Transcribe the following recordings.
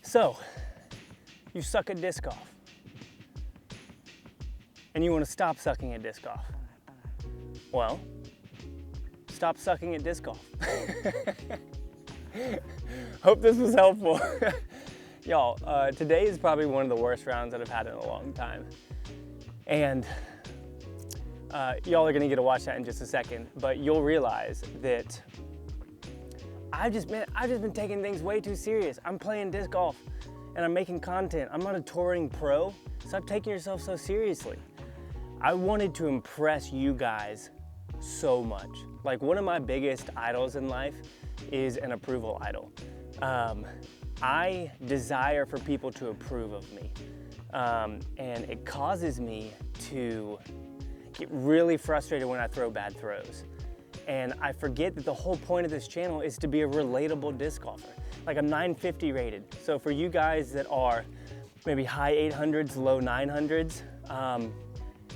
So, you suck at disc golf. And you want to stop sucking at disc golf. Well, stop sucking at disc golf. Hope this was helpful. Y'all, today is probably one of the worst rounds that I've had in a long time. And y'all are gonna get to watch that in just a second, but you'll realize that I've just been taking things way too serious. I'm playing disc golf and I'm making content. I'm not a touring pro. Stop taking yourself so seriously. I wanted to impress you guys so much. Like, one of my biggest idols in life is an approval idol. I desire for people to approve of me. And it causes me to get really frustrated when I throw bad throws. And I forget that the whole point of this channel is to be a relatable disc golfer. Like, I'm 950 rated. So for you guys that are maybe high 800s, low 900s,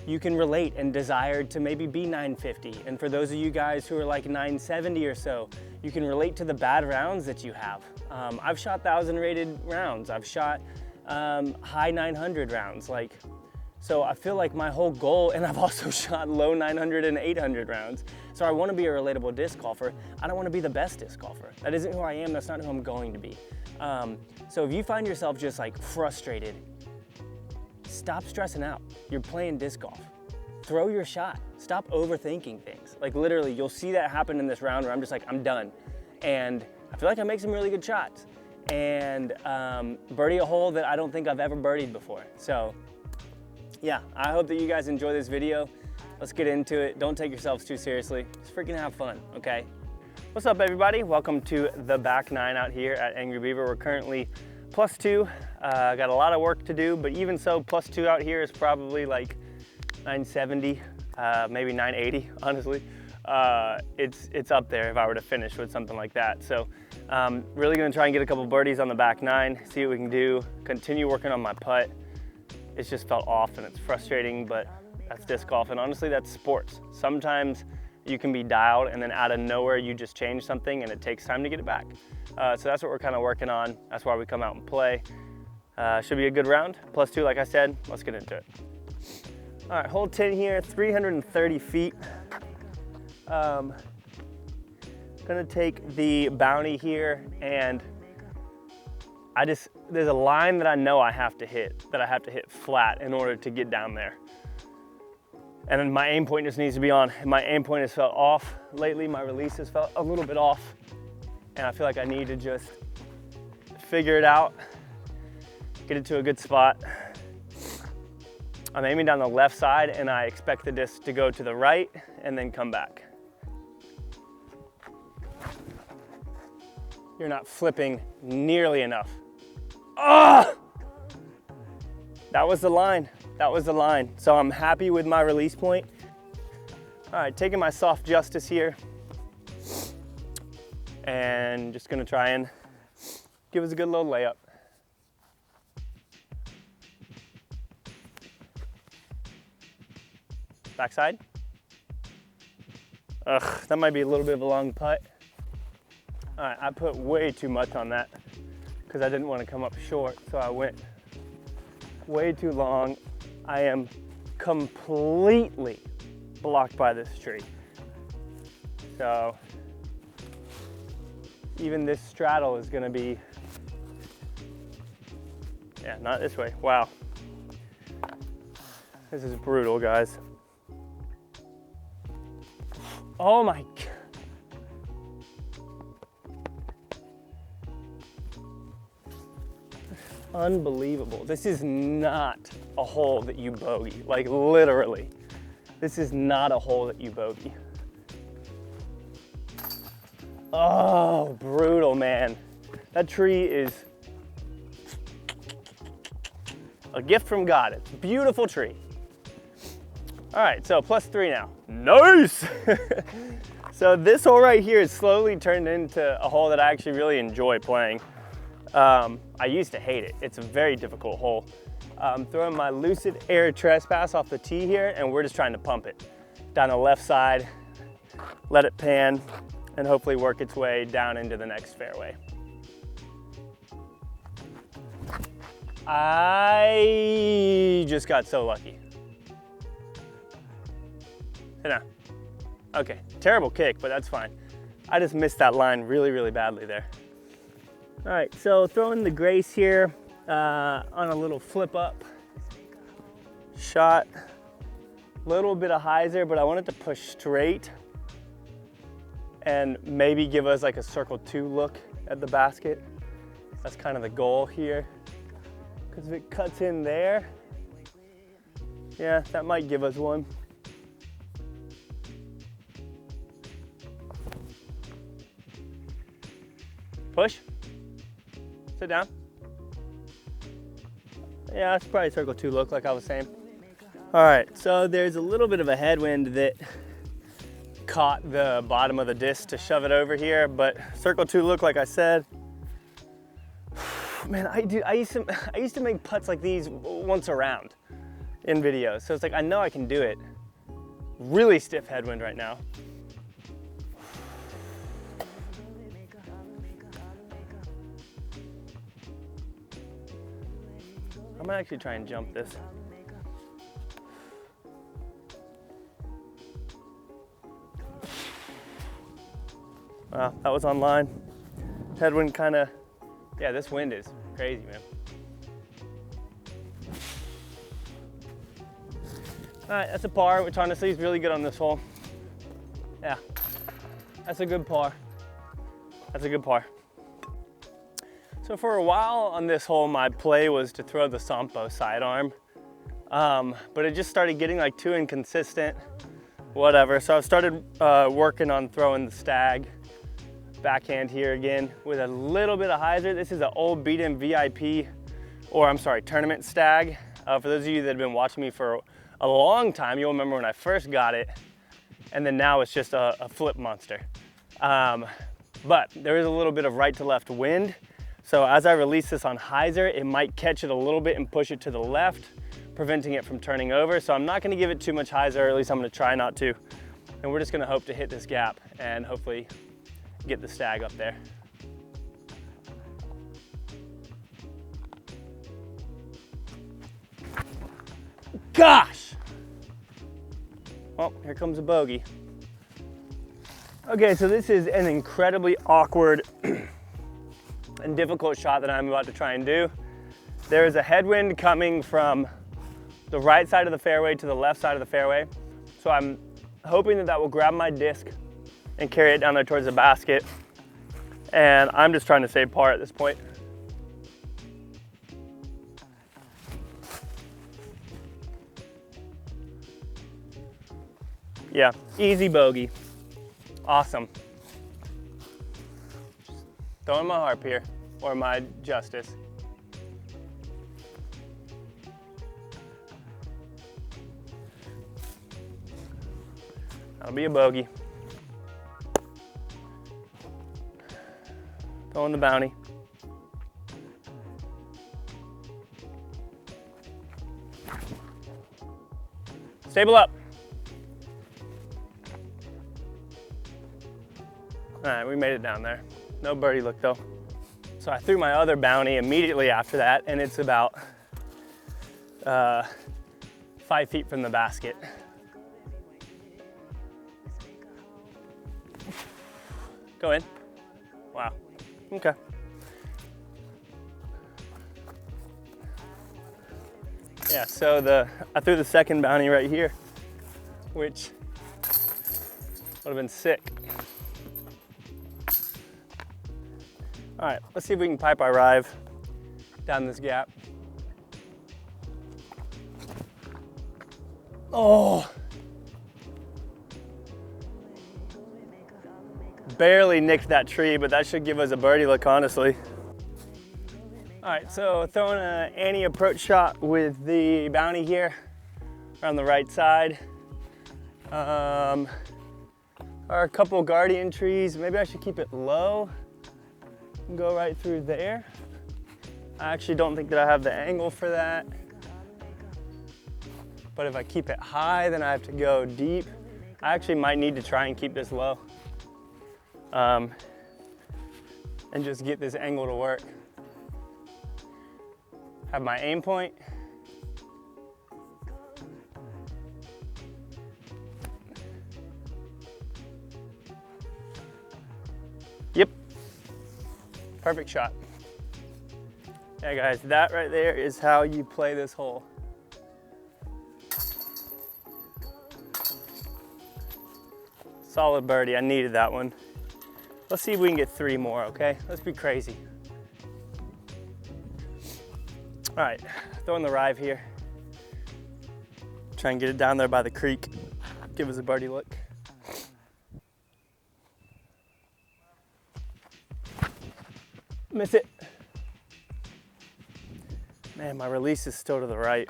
you can relate and desire to maybe be 950. And for those of you guys who are like 970 or so, you can relate to the bad rounds that you have. I've shot 1,000 rated rounds. I've shot high 900 rounds. So I feel like my whole goal, and I've also shot low 900 and 800 rounds. So I want to be a relatable disc golfer. I don't want to be the best disc golfer. That isn't who I am. That's not who I'm going to be. So if you find yourself just like frustrated, stop stressing out. You're playing disc golf. Throw your shot. Stop overthinking things. Like, literally, you'll see that happen in this round where I'm just like, I'm done. And I feel like I make some really good shots. And birdie a hole that I don't think I've ever birdied before. So yeah, I hope that you guys enjoy this video. Let's get into it. Don't take yourselves too seriously. Just freaking have fun, okay? What's up, everybody? Welcome to the back nine out here at Angry Beaver. We're currently +2. Got a lot of work to do, but even so, +2 out here is probably like 970, maybe 980, honestly. It's up there if I were to finish with something like that. So really gonna try and get a couple birdies on the back nine, see what we can do, continue working on my putt. It's just felt off and it's frustrating, but that's disc golf, and honestly, that's sports. Sometimes you can be dialed and then out of nowhere you just change something and it takes time to get it back. So that's what we're kind of working on. That's why we come out and play. Should be a good round. +2, like I said. Let's get into it. All right, hole 10 here, 330 feet. Gonna take the bounty here, and there's a line that I know I have to hit, flat in order to get down there. And then my aim point just needs to be on. My aim point has felt off lately. My release has felt a little bit off. And I feel like I need to just figure it out, get it to a good spot. I'm aiming down the left side and I expect the disc to go to the right and then come back. You're not flipping nearly enough. Oh! That was the line. That was the line. So I'm happy with my release point. All right, taking my soft justice here. And just gonna try and give us a good little layup. Backside. Ugh, that might be a little bit of a long putt. All right, I put way too much on that because I didn't want to come up short, so I went way too long. I am completely blocked by this tree. So even this straddle is gonna be, yeah, not this way. Wow. This is brutal, guys. Oh my God. Unbelievable. This is not a hole that you bogey. Like, literally. This is not a hole that you bogey. Oh, brutal, man. That tree is a gift from God. It's a beautiful tree. All right, so +3 now. Nice! So this hole right here is slowly turned into a hole that I actually really enjoy playing. I used to hate it. It's a very difficult hole. I'm throwing my Lucid Air Trespass off the tee here, and we're just trying to pump it down the left side, let it pan, and hopefully work its way down into the next fairway. I just got so lucky. Sit down. Okay, terrible kick, but that's fine. I just missed that line really, really badly there. All right, so throwing the grace here on a little flip up shot. Little bit of hyzer, but I want it to push straight and maybe give us like a circle 2 look at the basket. That's kind of the goal here. Because if it cuts in there, yeah, that might give us one. Push. Sit down. Yeah, that's probably circle 2 look like I was saying. All right, so there's a little bit of a headwind that caught the bottom of the disc to shove it over here, but circle 2 look like I said. Man, I used to make putts like these once a round in videos, so it's like I know I can do it. Really stiff headwind right now. I'm gonna actually try and jump this. Wow, that was on line. Headwind kind of, yeah, this wind is crazy, man. All right, that's a par, which honestly is really good on this hole. Yeah, that's a good par. That's a good par. So for a while on this hole, my play was to throw the Sampo sidearm, but it just started getting like too inconsistent, whatever. So I've started working on throwing the stag backhand here again with a little bit of hyzer. This is an old beat-in VIP, or I'm sorry, tournament stag. For those of you that have been watching me for a long time, you'll remember when I first got it, and then now it's just a flip monster. But there is a little bit of right to left wind. So as I release this on hyzer, it might catch it a little bit and push it to the left, preventing it from turning over. So I'm not gonna give it too much hyzer, or at least I'm gonna try not to. And we're just gonna hope to hit this gap and hopefully get the stag up there. Gosh! Well, here comes a bogey. Okay, so this is an incredibly awkward and difficult shot that I'm about to try and do. There is a headwind coming from the right side of the fairway to the left side of the fairway. So I'm hoping that that will grab my disc and carry it down there towards the basket. And I'm just trying to save par at this point. Yeah, easy bogey. Awesome. Throwing my harp here, or my justice. That'll be a bogey. Throwing the bounty. Stable up. All right, we made it down there. No birdie look though. So I threw my other bounty immediately after that, and it's about 5 feet from the basket. Go in. Wow. Okay. Yeah, so I threw the second bounty right here, which would have been sick. All right, let's see if we can pipe our drive down this gap. Oh! Barely nicked that tree, but that should give us a birdie look, honestly. All right, so throwing an anti-approach shot with the bounty here on the right side. Are a couple guardian trees. Maybe I should keep it low and go right through there. I actually don't think that I have the angle for that. But if I keep it high, then I have to go deep. I actually might need to try and keep this low. And just get this angle to work. Have my aim point. Yep, perfect shot. Yeah guys, that right there is how you play this hole. Solid birdie, I needed that one. Let's see if we can get 3 more, okay? Let's be crazy. All right, throwing the rive here. Try and get it down there by the creek. Give us a birdie look. Miss it. Man, my release is still to the right.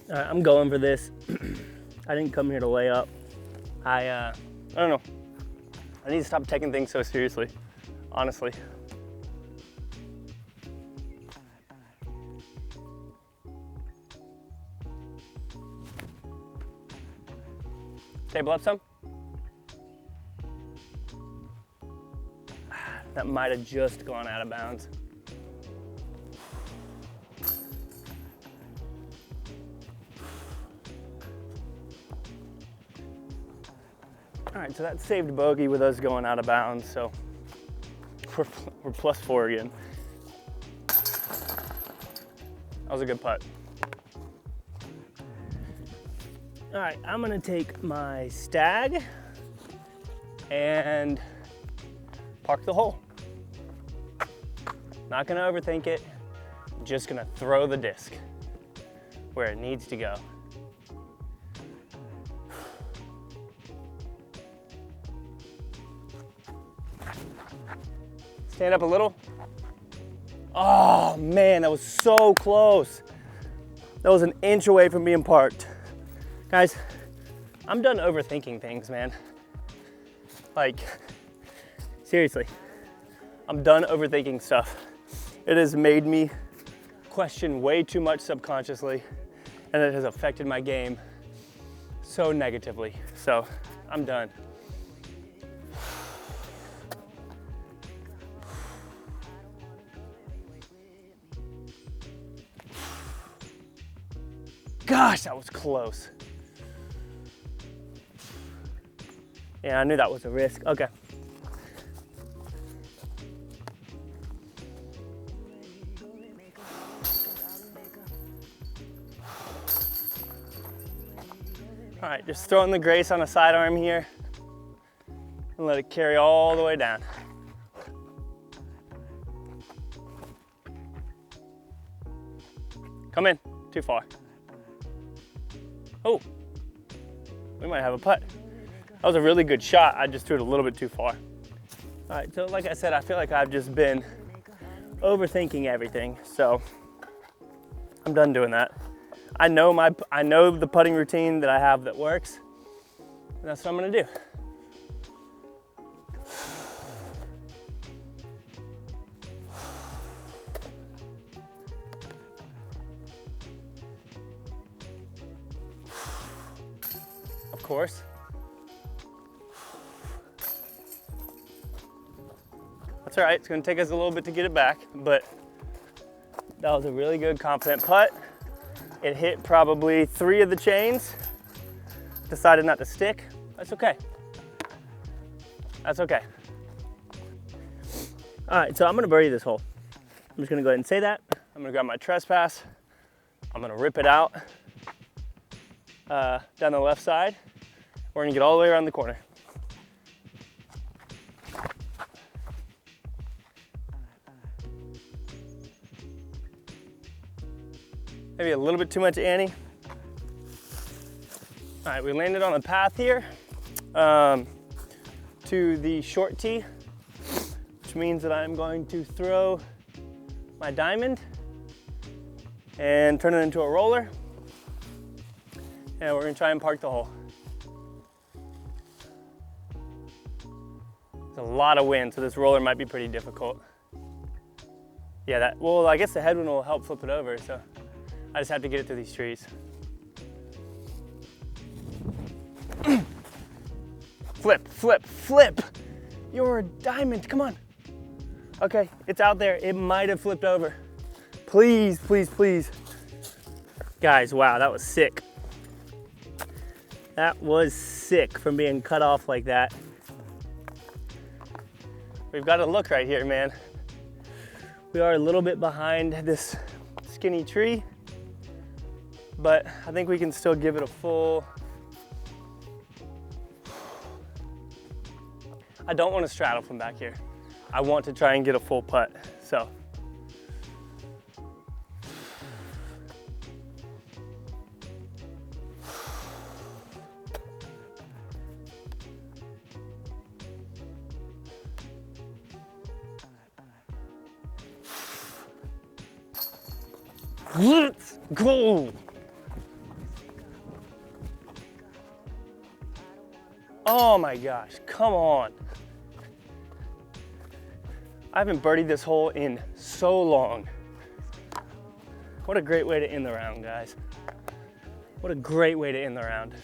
All right, I'm going for this. I didn't come here to lay up. I don't know. I need to stop taking things so seriously, honestly. Table up some. That might have just gone out of bounds. All right, so that saved bogey with us going out of bounds, so we're +4 again. That was a good putt. All right, I'm gonna take my stag and park the hole. Not gonna overthink it, just gonna throw the disc where it needs to go. Stand up a little. Oh man, that was so close. That was an inch away from being parked. Guys, I'm done overthinking things, man. Like, seriously, I'm done overthinking stuff. It has made me question way too much subconsciously, and it has affected my game so negatively. So, I'm done. Gosh, that was close. Yeah, I knew that was a risk. Okay. All right, just throwing the grace on a sidearm here and let it carry all the way down. Come in, too far. Oh, we might have a putt. That was a really good shot. I just threw it a little bit too far. All right, so like I said, I feel like I've just been overthinking everything. So I'm done doing that. I know the putting routine that I have that works, and that's what I'm gonna do. Of course. That's all right, it's gonna take us a little bit to get it back, but that was a really good, confident putt. It hit probably 3 of the chains. Decided not to stick. That's okay. That's okay. All right, so I'm gonna birdie this hole. I'm just gonna go ahead and say that. I'm gonna grab my trespass. I'm gonna rip it out down the left side. We're gonna get all the way around the corner. Maybe a little bit too much Annie. All right, we landed on the path here to the short tee, which means that I'm going to throw my diamond and turn it into a roller. And we're gonna try and park the hole. There's a lot of wind, so this roller might be pretty difficult. Yeah, well, I guess the headwind will help flip it over, so I just have to get it through these trees. Flip, flip, flip. You're a diamond, come on. Okay, it's out there. It might have flipped over. Please, please, please. Guys, wow, that was sick. That was sick from being cut off like that. We've got to look right here, man. We are a little bit behind this skinny tree, but I think we can still give it a full. I don't want to straddle from back here. I want to try and get a full putt, so. Let's go. Oh my gosh, come on. I haven't birdied this hole in so long. What a great way to end the round, guys. What a great way to end the round.